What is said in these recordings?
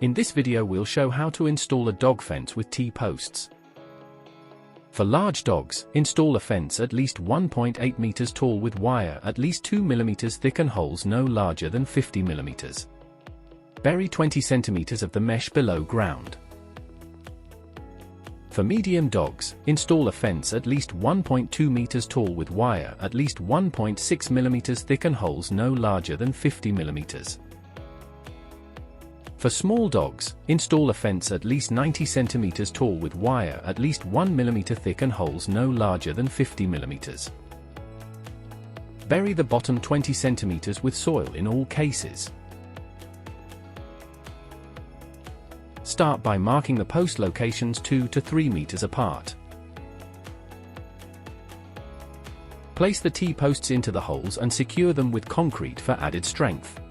In this video we'll show how to install a dog fence with T-posts. For large dogs, install a fence at least 1.8 meters tall with wire at least 2 millimeters thick and holes no larger than 50 millimeters. Bury 20 centimeters of the mesh below ground. For medium dogs, install a fence at least 1.2 meters tall with wire at least 1.6 millimeters thick and holes no larger than 50 millimeters. For small dogs, install a fence at least 90 centimeters tall with wire at least 1 millimeter thick and holes no larger than 50 millimeters. Bury the bottom 20 centimeters with soil in all cases. Start by marking the post locations 2 to 3 meters apart. Place the T-posts into the holes and secure them with concrete for added strength.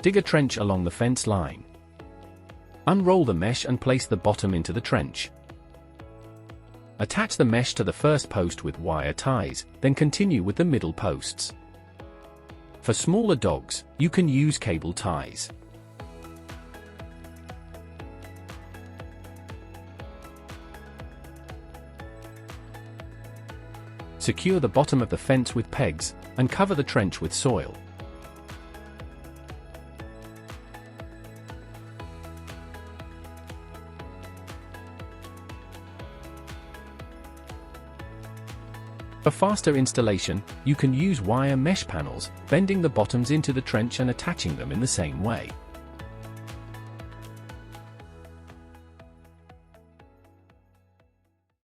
Dig a trench along the fence line. Unroll the mesh and place the bottom into the trench. Attach the mesh to the first post with wire ties, then continue with the middle posts. For smaller dogs, you can use cable ties. Secure the bottom of the fence with pegs, and cover the trench with soil. For faster installation, you can use wire mesh panels, bending the bottoms into the trench and attaching them in the same way.